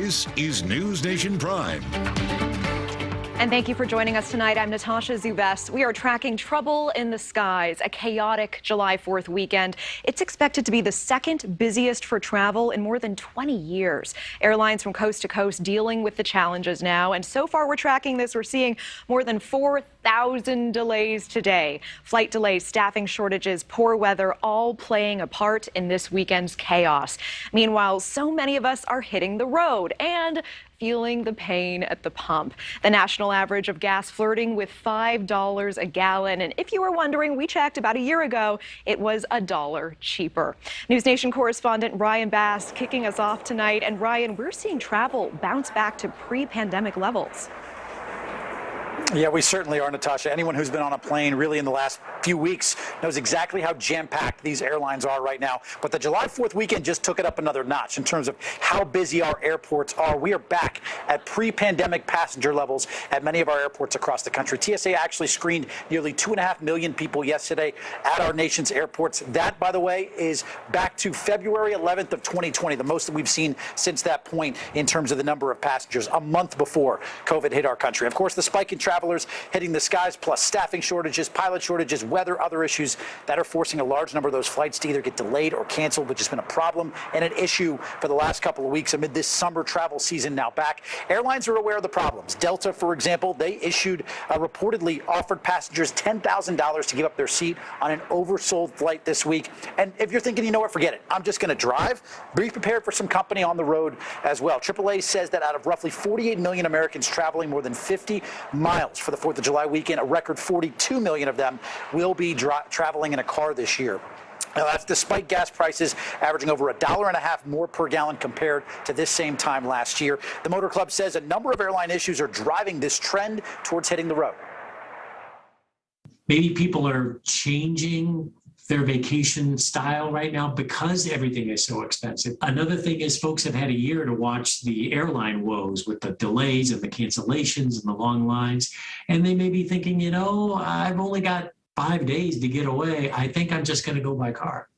This is NewsNation Prime. And thank you for joining us tonight. I'm Natasha Zubes. We are tracking trouble in the skies, a chaotic July 4th weekend. It's expected to be the second busiest for travel in more than 20 years. Airlines from coast to coast dealing with the challenges now. And so far we're tracking this. We're seeing more than 4,000 delays today. Flight delays, staffing shortages, poor weather, all playing a part in this weekend's chaos. Meanwhile, so many of us are hitting the road and feeling the pain at the pump. The national average of gas flirting with $5 a gallon. And if you were wondering, we checked about a year ago, it was $1 cheaper. NewsNation correspondent Ryan Bass kicking us off tonight. And Ryan, we're seeing travel bounce back to pre-pandemic levels. Yeah, we certainly are, Natasha. Anyone who's been on a plane really in the last few weeks knows exactly how jam-packed these airlines are right now. But the July 4th weekend just took it up another notch in terms of how busy our airports are. We are back at pre-pandemic passenger levels at many of our airports across the country. TSA actually screened nearly 2.5 million people yesterday at our nation's airports. That, by the way, is back to February 11th of 2020, the most that we've seen since that point in terms of the number of passengers, a month before COVID hit our country. Of course, the spike in travelers hitting the skies, plus staffing shortages, pilot shortages, weather, other issues that are forcing a large number of those flights to either get delayed or canceled, which has been a problem and an issue for the last couple of weeks amid this summer travel season now back. Airlines are aware of the problems. Delta, for example, they reportedly offered passengers $10,000 to give up their seat on an oversold flight this week. And if you're thinking, you know what, forget it, I'm just going to drive, be prepared for some company on the road as well. AAA says that out of roughly 48 million Americans traveling more than 50 miles for the 4th of July weekend, a record 42 million of them will be traveling in a car this year. Now, that's despite gas prices averaging over $1.50 more per gallon compared to this same time last year. The Motor Club says a number of airline issues are driving this trend towards hitting the road. Maybe people are changing their vacation style right now because everything is so expensive. Another thing is folks have had a year to watch the airline woes with the delays and the cancellations and the long lines. And they may be thinking, you know, I've only got 5 days to get away. I think I'm just going to go by car.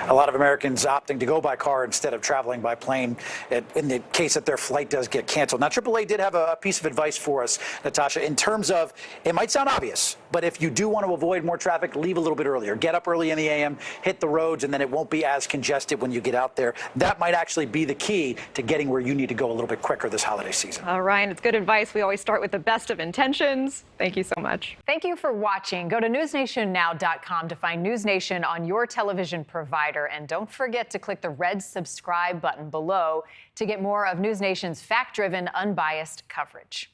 A lot of Americans opting to go by car instead of traveling by plane in the case that their flight does get canceled. Now, AAA did have a piece of advice for us, Natasha, in terms of, it might sound obvious, but if you do want to avoid more traffic, leave a little bit earlier. Get up early in the AM, hit the roads, and then it won't be as congested when you get out there. That might actually be the key to getting where you need to go a little bit quicker this holiday season. Ryan, it's good advice. We always start with the best of intentions. Thank you so much. Thank you for watching. Go to newsnationnow.com to find NewsNation on your television provider. And don't forget to click the red subscribe button below to get more of NewsNation's fact-driven, unbiased coverage.